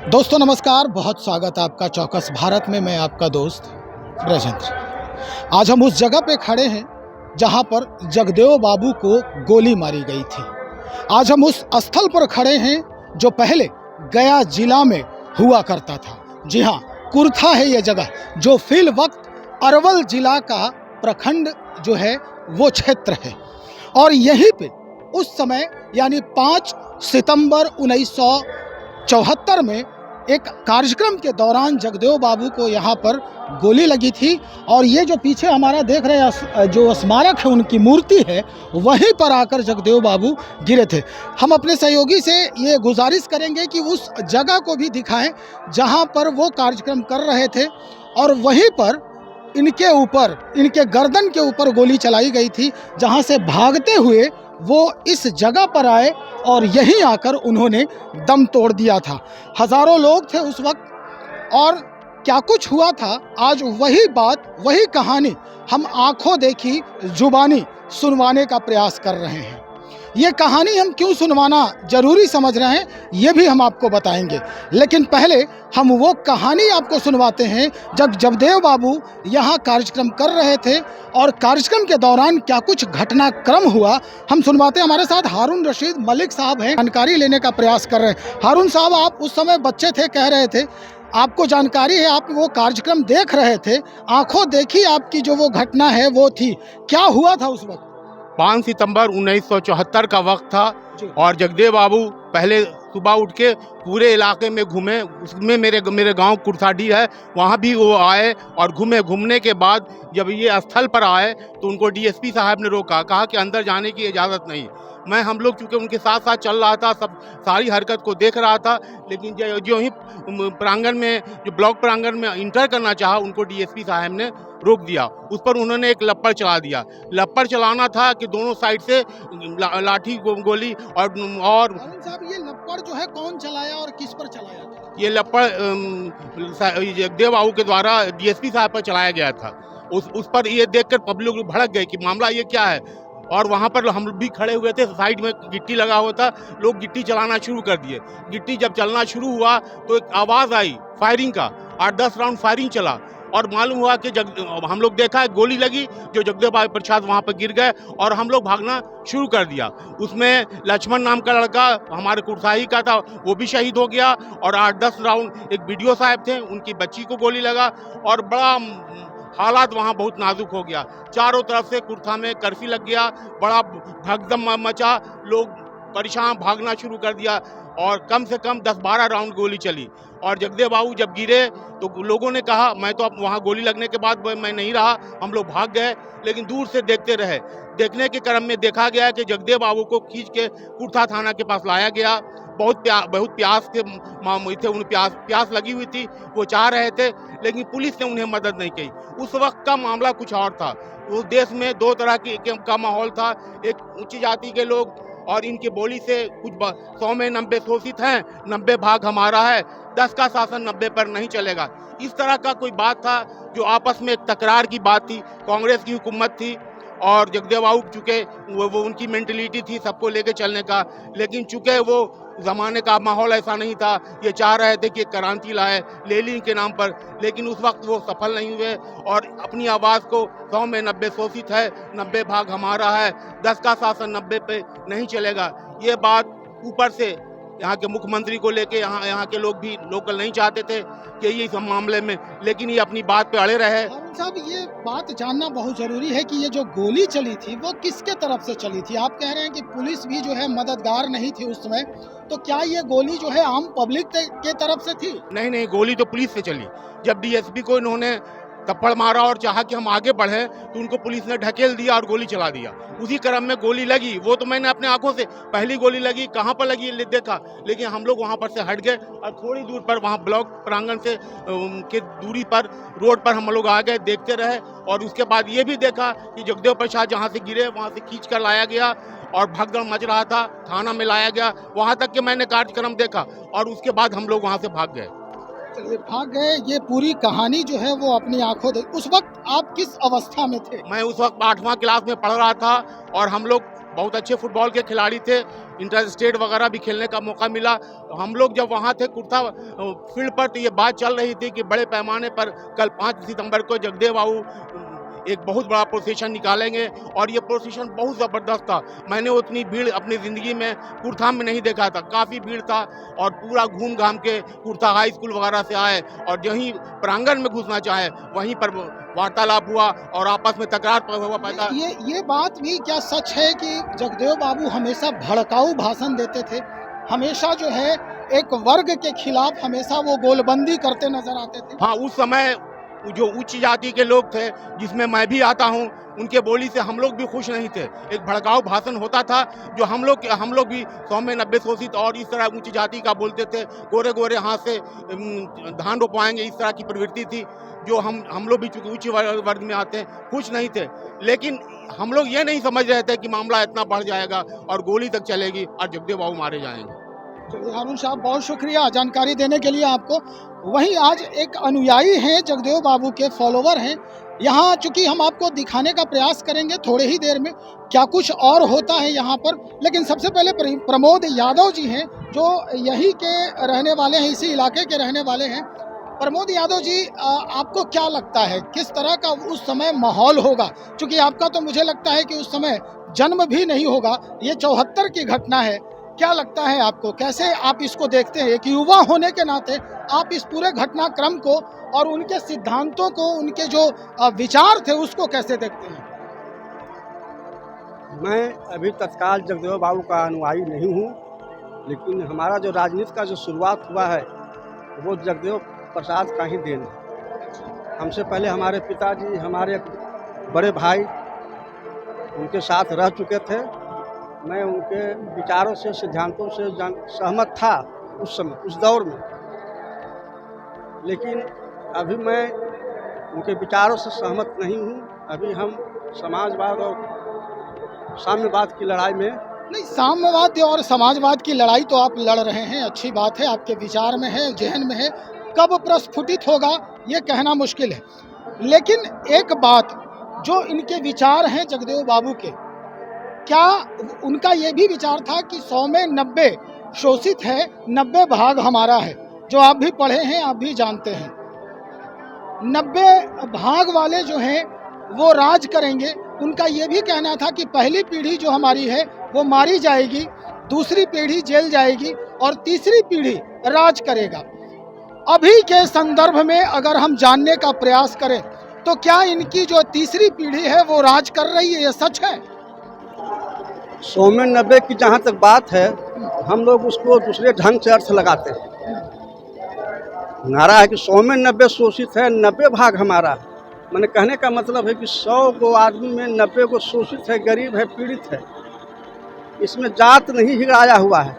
दोस्तों नमस्कार, बहुत स्वागत है आपका चौकस भारत में। मैं आपका दोस्त ब्रजेंद्र। आज हम उस जगह पे खड़े हैं जहां पर जगदेव बाबू को गोली मारी गई थी। आज हम उस स्थल पर खड़े हैं जो पहले गया जिला में हुआ करता था। जी हाँ, कुर्था है ये जगह, जो फिल वक्त अरवल जिला का प्रखंड जो है वो क्षेत्र है। और यहीं पे उस समय यानी 5 सितंबर 1974 में एक कार्यक्रम के दौरान जगदेव बाबू को यहाँ पर गोली लगी थी। और ये जो पीछे हमारा देख रहे हैं जो स्मारक है, उनकी मूर्ति है, वहीं पर आकर जगदेव बाबू गिरे थे। हम अपने सहयोगी से ये गुजारिश करेंगे कि उस जगह को भी दिखाएं जहाँ पर वो कार्यक्रम कर रहे थे और वहीं पर इनके ऊपर, इनके गर्दन के ऊपर गोली चलाई गई थी, जहाँ से भागते हुए वो इस जगह पर आए और यहीं आकर उन्होंने दम तोड़ दिया था। हज़ारों लोग थे उस वक्त और क्या कुछ हुआ था, आज वही बात, वही कहानी हम आंखों देखी जुबानी सुनवाने का प्रयास कर रहे हैं। ये कहानी हम क्यों सुनवाना जरूरी समझ रहे हैं, ये भी हम आपको बताएंगे। लेकिन पहले हम वो कहानी आपको सुनवाते हैं जब जगदेव बाबू यहाँ कार्यक्रम कर रहे थे और कार्यक्रम के दौरान क्या कुछ घटनाक्रम हुआ, हम सुनवाते हैं। हमारे साथ हारून रशीद मलिक साहब हैं, जानकारी लेने का प्रयास कर रहे हैं। हारून साहब, आप उस समय बच्चे थे, कह रहे थे, आपको जानकारी है, आप वो कार्यक्रम देख रहे थे, आंखों देखी आपकी जो वो घटना है वो थी, क्या हुआ था उस वक्त? 5 सितंबर 1974 का वक्त था और जगदेव बाबू पहले सुबह उठ के पूरे इलाके में घूमे। उसमें मेरे गांव कुर्थाडी है, वहां भी वो आए और घूमने के बाद जब ये स्थल पर आए तो उनको डीएसपी साहब ने रोका, कहा कि अंदर जाने की इजाज़त नहीं। हम लोग चूँकि उनके साथ साथ चल रहा था, सब सारी हरकत को देख रहा था, लेकिन जो ही प्रांगण में, जो ब्लॉक प्रांगण में इंटर करना चाहा, उनको डीएसपी साहब ने रोक दिया। उस पर उन्होंने एक लप्पर चला दिया। लप्पर चलाना था कि दोनों साइड से लाठी गोली और साहब, ये लप्पर जो है कौन चलाया और किस पर चलाया था? ये लप्पर जगदेव बाबू के द्वारा डीएसपी साहब पर चलाया गया था। उस पर ये देखकर पब्लिक लोग भड़क गए कि मामला ये क्या है। और वहाँ पर हम भी खड़े हुए थे, साइड में गिट्टी लगा हुआ था, लोग गिट्टी चलाना शुरू कर दिए। गिट्टी जब चलना शुरू हुआ तो एक आवाज़ आई फायरिंग का, 8-10 राउंड फायरिंग चला और मालूम हुआ कि हम लोग देखा गोली लगी, जो जगदेव बाबू प्रसाद वहाँ पर गिर गए और हम लोग भागना शुरू कर दिया। उसमें लक्ष्मण नाम का लड़का हमारे कुर्साही का था, वो भी शहीद हो गया। और 8-10 राउंड एक बीडीओ साहब थे, उनकी बच्ची को गोली लगा और बड़ा हालात वहाँ बहुत नाजुक हो गया। चारों तरफ से कुर्था में कर्फ्यू लग गया, बड़ा भगदम मचा, लोग परेशान, भागना शुरू कर दिया और कम से कम 10-12 राउंड गोली चली। और जगदेव बाबू जब गिरे तो लोगों ने कहा, मैं तो अब वहाँ गोली लगने के बाद मैं नहीं रहा, हम लोग भाग गए, लेकिन दूर से देखते रहे। देखने के क्रम में देखा गया कि जगदेव बाबू को खींच के कुर्था थाना के पास लाया गया। बहुत प्यास थे, प्यास लगी हुई थी, वो चाह रहे थे, लेकिन पुलिस ने उन्हें मदद नहीं की। उस वक्त का मामला कुछ और था। उस देश में 2 तरह का माहौल था, एक उच्च जाति के लोग और इनकी बोली से कुछ 100 में 90 शोषित हैं, 90 भाग हमारा है, 10 का शासन 90 पर नहीं चलेगा। इस तरह का कोई बात था जो आपस में एक तकरार की बात थी। कांग्रेस की हुकूमत थी और जगदेव बाबू चूँकि वो उनकी मेंटलिटी थी सबको लेके चलने का, लेकिन चूँकि वो ज़माने का माहौल ऐसा नहीं था, ये चाह रहे थे कि क्रांति लाए लेनिन के नाम पर, लेकिन उस वक्त वो सफल नहीं हुए और अपनी आवाज़ को 100 में 90 शोषित है, 90 भाग हमारा है, 10 का शासन 90 पे नहीं चलेगा, ये बात ऊपर से यहाँ के मुख्यमंत्री को लेके यहाँ के लोग भी लोकल नहीं चाहते थे कि ये इस मामले में, लेकिन ये अपनी बात पे अड़े रहे। साहब, ये बात जानना बहुत जरूरी है कि ये जो गोली चली थी वो किसके तरफ से चली थी? आप कह रहे हैं कि पुलिस भी जो है मददगार नहीं थी उस समय, तो क्या ये गोली जो है आम पब्लिक के तरफ से थी? नहीं, गोली तो पुलिस से चली। जब डीएसपी को इन्होंने थप्पड़ मारा और चाहा कि हम आगे बढ़ें तो उनको पुलिस ने ढकेल दिया और गोली चला दिया। उसी क्रम में गोली लगी, वो तो मैंने अपने आंखों से, पहली गोली लगी कहाँ पर लगी देखा, लेकिन हम लोग वहाँ पर से हट गए और थोड़ी दूर पर वहाँ ब्लॉक प्रांगण से के दूरी पर रोड पर हम लोग आ गए, देखते रहे। और उसके बाद ये भी देखा कि जगदेव प्रसाद जहाँ से गिरे वहाँ से खींच कर लाया गया और भगदड़ मच रहा था, थाना में लाया गया। वहाँ तक कि मैंने कार्यक्रम देखा और उसके बाद हम लोग वहाँ से भाग गए। चलिए, भाग गए, ये पूरी कहानी जो है वो अपनी आंखों देख। उस वक्त आप किस अवस्था में थे? मैं उस वक्त 8वां क्लास में पढ़ रहा था और हम लोग बहुत अच्छे फुटबॉल के खिलाड़ी थे, इंटर स्टेट वगैरह भी खेलने का मौका मिला। तो हम लोग जब वहाँ थे कुर्ता फील्ड पर, तो ये बात चल रही थी कि बड़े पैमाने पर कल 5 सितंबर को जगदेव बाबू एक बहुत बड़ा प्रोसेशन निकालेंगे, और ये प्रोसेशन बहुत ज़बरदस्त था। मैंने उतनी भीड़ अपनी ज़िंदगी में कुर्था में नहीं देखा था, काफ़ी भीड़ था, और पूरा घूम घाम के कुर्था हाई स्कूल वगैरह से आए, और जहीं प्रांगण में घुसना चाहे वहीं पर वार्तालाप हुआ और आपस में तकरार हुआ पैदा। ये बात भी क्या सच है कि जगदेव बाबू हमेशा भड़काऊ भाषण देते थे, हमेशा जो है एक वर्ग के खिलाफ हमेशा वो गोलबंदी करते नजर आते थे? हाँ, उस समय जो उच्च जाति के लोग थे, जिसमें मैं भी आता हूँ, उनके बोली से हम लोग भी खुश नहीं थे। एक भड़काऊ भाषण होता था जो हम लोग भी 100 में 90 शोषित और इस तरह उच्च जाति का बोलते थे, गोरे गोरे हाथ से धान रोपवाएंगे, इस तरह की प्रवृत्ति थी, जो हम लोग भी चूंकि उच्च वर्ग में आते हैं खुश नहीं थे। लेकिन हम लोग ये नहीं समझ रहे थे कि मामला इतना बढ़ जाएगा और गोली तक चलेगी और जगदेव बाबू मारे जाएंगे। चलिए हारून साहब, बहुत शुक्रिया जानकारी देने के लिए आपको। वहीं आज एक अनुयायी हैं, जगदेव बाबू के फॉलोवर हैं यहाँ, चूंकि हम आपको दिखाने का प्रयास करेंगे थोड़े ही देर में क्या कुछ और होता है यहाँ पर, लेकिन सबसे पहले प्रमोद यादव जी हैं जो यहीं के रहने वाले हैं, इसी इलाके के रहने वाले हैं। प्रमोद यादव जी, आपको क्या लगता है किस तरह का उस समय माहौल होगा? चूंकि आपका तो मुझे लगता है कि उस समय जन्म भी नहीं होगा, ये 74 की घटना है। क्या लगता है आपको, कैसे आप इसको देखते हैं? एक युवा होने के नाते आप इस पूरे घटनाक्रम को और उनके सिद्धांतों को, उनके जो विचार थे उसको कैसे देखते हैं? मैं अभी तत्काल जगदेव बाबू का अनुयायी नहीं हूँ, लेकिन हमारा जो राजनीति का जो शुरुआत हुआ है वो जगदेव प्रसाद का ही देन है। हमसे पहले हमारे पिताजी, हमारे बड़े भाई उनके साथ रह चुके थे। मैं उनके विचारों से, सिद्धांतों से सहमत था उस समय, उस दौर में, लेकिन अभी मैं उनके विचारों से सहमत नहीं हूँ। अभी हम समाजवाद और साम्यवाद की लड़ाई में नहीं, साम्यवाद और समाजवाद की लड़ाई तो आप लड़ रहे हैं, अच्छी बात है, आपके विचार में है, जहन में है। कब प्रस्फुटित होगा ये कहना मुश्किल है, लेकिन एक बात, जो इनके विचार हैं जगदेव बाबू के, क्या उनका ये भी विचार था कि 100 में 90 शोषित है, 90 भाग हमारा है? जो आप भी पढ़े हैं, आप भी जानते हैं, 90 भाग वाले जो हैं वो राज करेंगे। उनका ये भी कहना था कि पहली पीढ़ी जो हमारी है वो मारी जाएगी, दूसरी पीढ़ी जेल जाएगी और तीसरी पीढ़ी राज करेगा। अभी के संदर्भ में अगर हम जानने का प्रयास करें तो क्या इनकी जो तीसरी पीढ़ी है वो राज कर रही है, ये सच है? 100 में 90 की जहाँ तक बात है, हम लोग उसको दूसरे ढंग से अर्थ लगाते हैं। नारा है कि 100 में 90 शोषित है, 90 भाग हमारा है। मैंने कहने का मतलब है कि 100 को आदमी में 90 को शोषित है, गरीब है, पीड़ित है। इसमें जात नहीं हिराया हुआ है।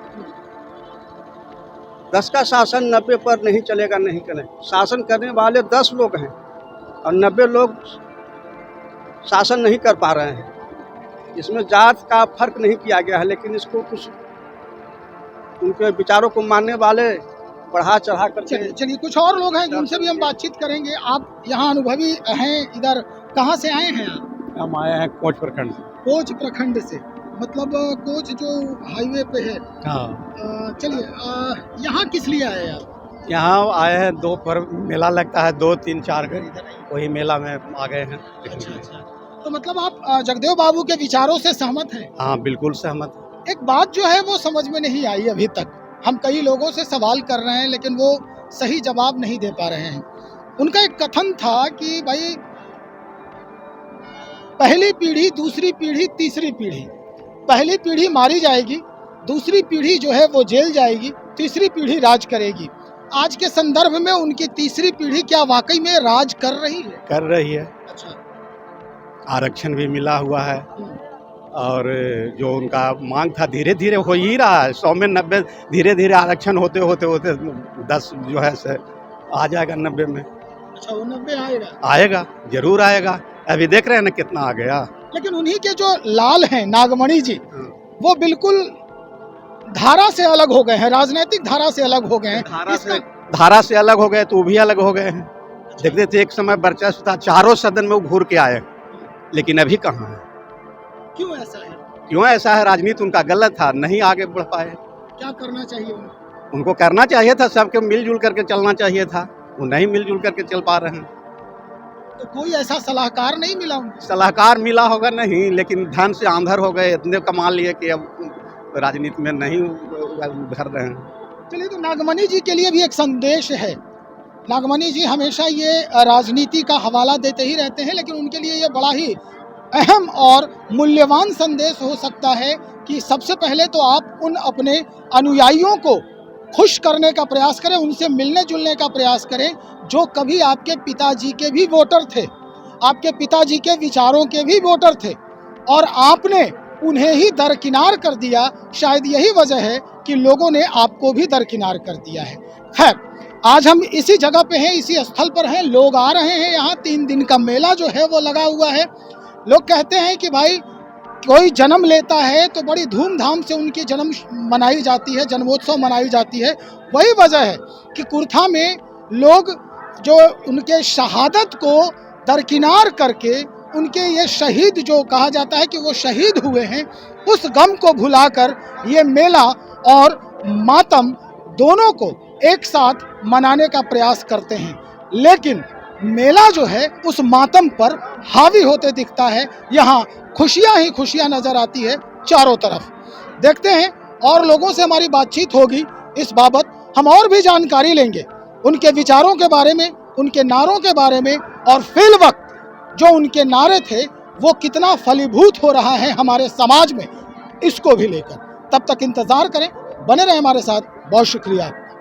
10 का शासन 90 पर नहीं चलेगा, नहीं करें। शासन करने वाले 10 लोग हैं और 90 लोग शासन नहीं कर पा रहे हैं। इसमें जात का फर्क नहीं किया गया है, लेकिन इसको कुछ उनके विचारों को मानने वाले बढ़ा चढ़ा कर। चलिए कुछ और लोग हैं जिनसे भी हम बातचीत करेंगे। आप यहाँ अनुभवी हैं, इधर कहाँ से आए हैं आप? हम आए हैं कोच प्रखंड से। कोच प्रखंड से, मतलब कोच जो हाईवे पे है। हाँ, चलिए, यहाँ किस लिए आए आप? यहाँ आए हैं, 2 पर मेला लगता है, 2, 3, 4 घर, वही मेला में आ गए हैं। अच्छा। तो मतलब आप जगदेव बाबू के विचारों से सहमत हैं? हाँ, बिल्कुल सहमत। एक बात जो है वो समझ में नहीं आई अभी तक। हम कई लोगों से सवाल कर रहे हैं लेकिन वो सही जवाब नहीं दे पा रहे हैं। उनका एक कथन था कि भाई पहली पीढ़ी, दूसरी पीढ़ी, तीसरी पीढ़ी, पहली पीढ़ी मारी जाएगी, दूसरी पीढ़ी जो है वो जेल जाएगी, तीसरी पीढ़ी राज करेगी। आज के संदर्भ में उनकी तीसरी पीढ़ी क्या वाकई में राज कर रही है? कर रही है। अच्छा। आरक्षण भी मिला हुआ है और जो उनका मांग था धीरे धीरे हो ही रहा है। 100 में 90 धीरे धीरे आरक्षण होते होते 10 जो है से आ जाएगा 90 में। अच्छा, वो 90 आएगा? आएगा, जरूर आएगा। अभी देख रहे हैं ना कितना आ गया। लेकिन उन्हीं के जो लाल हैं नागमणि जी, वो बिल्कुल धारा से अलग हो गए हैं, राजनीतिक धारा से अलग हो गए हैं। धारा से अलग हो गए तो वो भी अलग हो गए हैं। देखते थे एक समय वर्चस्व था, चारों सदन में वो घूर के आए, लेकिन अभी कहाँ है? क्यों ऐसा है? क्यों ऐसा है, राजनीति उनका गलत था, नहीं आगे बढ़ पाए। क्या करना चाहिए उनको करना चाहिए था, सबके मिलजुल करके चलना चाहिए था, वो नहीं मिलजुल करके चल पा रहे हैं। तो कोई ऐसा सलाहकार नहीं मिला उनको? सलाहकार मिला होगा नहीं, लेकिन धन से आंधर हो गए, इतने कमा लिए कि अब राजनीति में नहीं उभर रहे हैं। चलिए, तो नागमणि जी के लिए भी एक संदेश है। नागमणि जी हमेशा ये राजनीति का हवाला देते ही रहते हैं, लेकिन उनके लिए ये बड़ा ही अहम और मूल्यवान संदेश हो सकता है कि सबसे पहले तो आप उन अपने अनुयायियों को खुश करने का प्रयास करें, उनसे मिलने जुलने का प्रयास करें जो कभी आपके पिताजी के भी वोटर थे, आपके पिताजी के विचारों के भी वोटर थे, और आपने उन्हें ही दरकिनार कर दिया। शायद यही वजह है कि लोगों ने आपको भी दरकिनार कर दिया है। खैर, आज हम इसी जगह पे हैं, इसी स्थल पर हैं, लोग आ रहे हैं यहाँ। 3 दिन का मेला जो है वो लगा हुआ है। लोग कहते हैं कि भाई कोई जन्म लेता है तो बड़ी धूमधाम से उनकी जन्म मनाई जाती है, जन्मोत्सव मनाई जाती है। वही वजह है कि कुर्था में लोग जो उनके शहादत को दरकिनार करके, उनके ये शहीद जो कहा जाता है कि वो शहीद हुए हैं, उस गम को भुलाकर ये मेला और मातम दोनों को एक साथ मनाने का प्रयास करते हैं। लेकिन मेला जो है उस मातम पर हावी होते दिखता है। यहाँ खुशियाँ ही खुशियाँ नजर आती है चारों तरफ। देखते हैं, और लोगों से हमारी बातचीत होगी इस बाबत, हम और भी जानकारी लेंगे उनके विचारों के बारे में, उनके नारों के बारे में, और फिल वक्त जो उनके नारे थे वो कितना फलीभूत हो रहा है हमारे समाज में, इसको भी लेकर। तब तक इंतजार करें, बने रहें हमारे साथ। बहुत शुक्रिया।